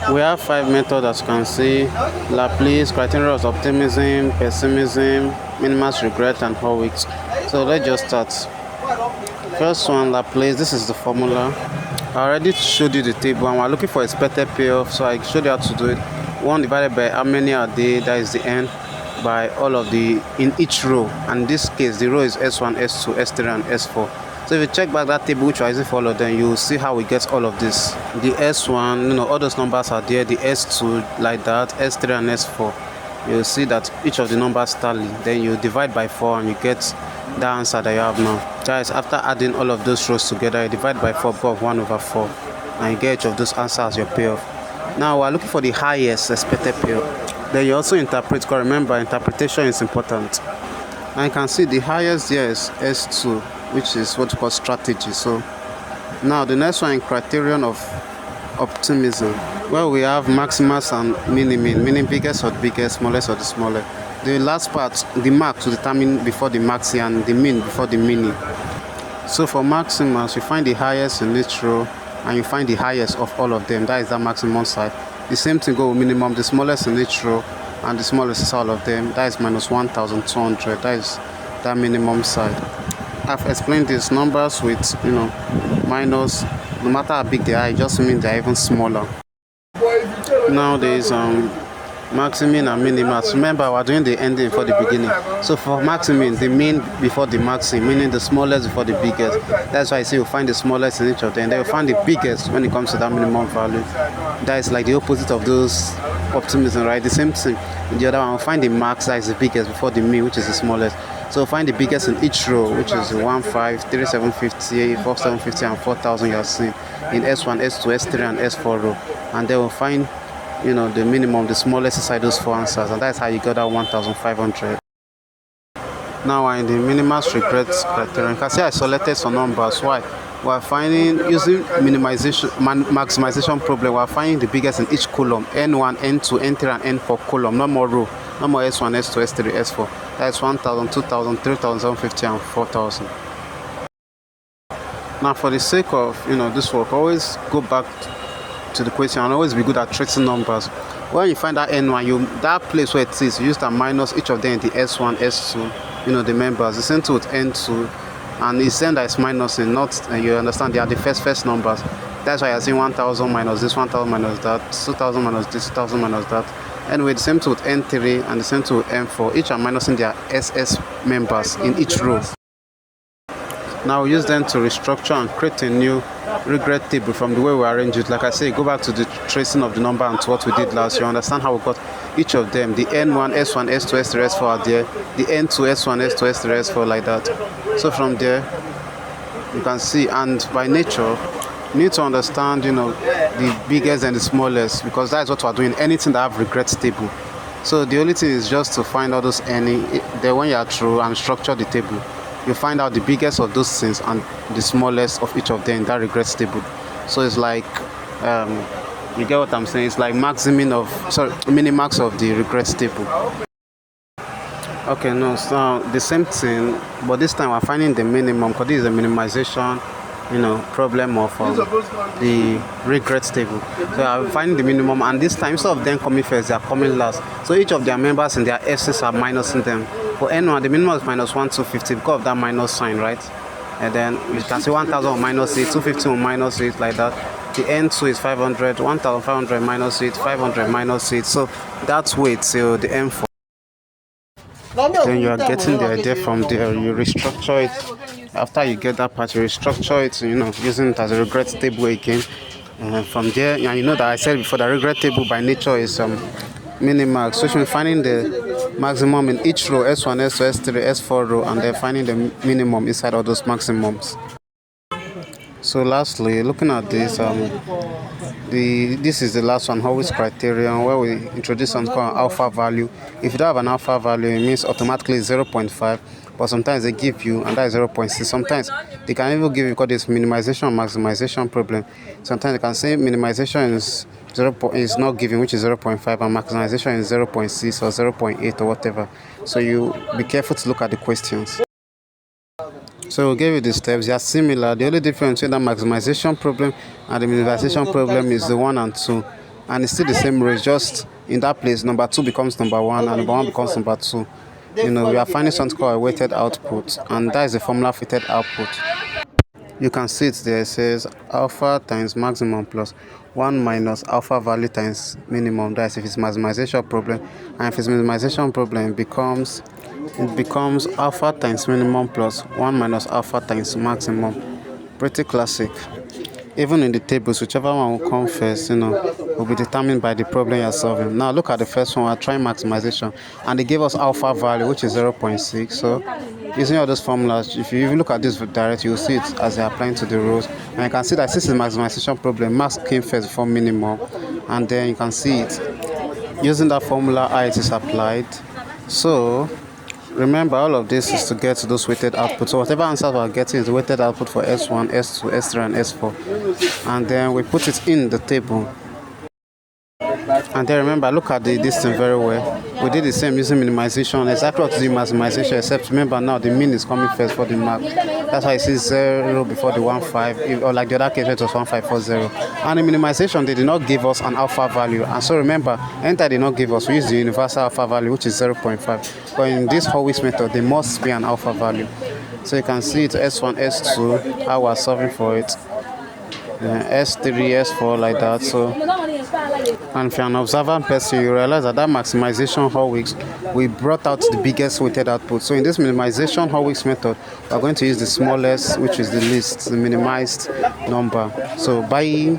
We have five methods as you can see: Laplace, criteria of optimism, pessimism, minimalist regret, and Horwitz. So let's just start. First one, Laplace. This is the formula. I already showed you the table and we're looking for expected payoff, so I showed you how to do it. 1 divided by how many are there, that is the n, by all of the in each row, and in this case the row is S1, S2, S3 and S4. So if you check back that table which I using for all of them, you will see how we get all of this. The S1, all those numbers are there, the S2 like that, S3 and S4. You'll see that each of the numbers tally, then you divide by 4 and you get the answer that you have now. Guys, after adding all of those rows together, you divide by 4 above 1/4 and you get each of those answers as your payoff. Now we're looking for the highest expected payoff. Then you also interpret, because remember, interpretation is important. And you can see the highest here is S2, which is what we call strategy. So now the next one is criterion of optimism, where we have maximus and minimin, meaning biggest or the biggest, smallest or the smallest. The last part, the max, to determine before the maxi and the min before the mini. So for maximus, you find the highest in each row and you find the highest of all of them. That is that maximum side. The same thing go with minimum, the smallest in each row and the smallest is all of them. That is minus 1200. That is that minimum side. I've explained these numbers with minus, no matter how big they are, it just means they're even smaller. Now there is maximin and minimax. Remember, we're doing the ending for the beginning. So for maximin, the mean before the maxim, meaning the smallest before the biggest. That's why I say you find the smallest in each of them. Then you find the biggest when it comes to that minimum value. That is like the opposite of those optimism, right? The same thing. In the other one, we'll find the max, that is the biggest, before the mean, which is the smallest. So find the biggest in each row, which is 1, 5, 3, 750, 4, 750, and 4000 you are seeing in S1, S2, S3, and S4 row. And then we'll find the minimum, the smallest inside those 4 answers, and that's how you got that 1500. Now we're in the minimalist regret criterion. You can see I selected some numbers. Why? We're finding, using maximization problem, we're finding the biggest in each column: N1, N2, N3, and N4 column. No more row. No more S1, S2, S3, S4. That's 1000, 2000, 3750, and 4000. Now for the sake of this work, always go back to the question and always be good at tracing numbers. When you find that N1, that place where it is, you use to minus each of them in the S1, S2, the members. The same thing with N2, and it's then that is minusing, not you understand, they are the first numbers. That's why you're seeing 1000 minus this, 1000 minus that, 2000 minus this, 2000 minus that. Anyway, the same thing with N3 and the same thing with N4. Each are minusing their SS members in each row. Now we use them to restructure and create a new regret table from the way we arrange it. Like I say, go back to the tracing of the number and to what we did last. You understand how we got each of them. The N1, S1, S2, S3, S4 are there. The N2, S1, S2, S3, S4 like that. So from there, you can see, and by nature, you need to understand, the biggest and the smallest, because that is what we're doing. Anything that have regrets table. So the only thing is just to find out those then when you are through and structure the table, you find out the biggest of those things and the smallest of each of them in that regrets table. So it's like, you get what I'm saying? It's like minimax of the regrets table. Okay, no, so the same thing, but this time we're finding the minimum, because this is a minimization problem of the regrets table. So I'm finding the minimum, and this time instead of them coming first, they are coming last. So each of their members in their S's are minusing them. For N1, the minimum is minus 1250 because of that minus sign, right? And then you can see 1000 will minus 8, 250 will minus 8, like that. The N2 is 500, 1500 minus 8, 500 minus 8. So that's way till the N4. Then you are getting the idea from there. You restructure it. After you get that part, you restructure it, using it as a regret table again. From there, and that I said before, the regret table by nature is minimax. So you're finding the maximum in each row, S1, S2, S3, S4 row, and then finding the minimum inside all those maximums. So lastly, looking at this, this is the last one, Horwitz criterion, where we introduce something called alpha value. If you don't have an alpha value, it means automatically 0.5, but sometimes they give you, and that is 0.6. Sometimes they can even give you, because it's minimization and maximization problem. Sometimes they can say minimization is not given, which is 0.5, and maximization is 0.6 or 0.8 or whatever. So you be careful to look at the questions. So we'll give you the steps. They are similar. The only difference between the maximization problem and the minimization problem is the 1 and 2. and it's still the same range, just in that place number 2 becomes number 1 and number 1 becomes number 2. We are finding something called a weighted output, and that is the formula for weighted output. You can see it there. It says alpha times maximum plus 1 minus alpha value times minimum. That's if it's maximization problem, and if it's minimization problem, it becomes alpha times minimum plus 1 minus alpha times maximum. Pretty classic. Even in the tables, whichever one will come first, will be determined by the problem you're solving. Now look at the first one. We're trying maximization, and they gave us alpha value, which is 0.6. So using all those formulas, if you even look at this direct, you'll see it as they're applying to the rules, and you can see that this is a maximization problem. Max came first before minimum, and then you can see it using that formula how it is applied. So remember, all of this is to get to those weighted outputs. So whatever answers we're getting is the weighted output for S1, S2, S3, and S4. And then we put it in the table. And then remember, look at this thing very well. We did the same using minimization, exactly what to do maximization, except remember now the min is coming first for the mark. That's why it says 0 before the 1, 5, or like the other case it was 1, 5, 4, 0. And in minimization, they did not give us an alpha value. And so remember, enter did not give us, we use the universal alpha value, which is 0.5. But in this Horwitz method, there must be an alpha value. So you can see it S1, S2, how we're solving for it. S3, S4, like that. So, and if you're an observant person, you realize that maximization Horwitz, we brought out the biggest weighted output. So in this minimization Horwitz method, we're going to use the smallest, which is the least, the minimized number. So bye.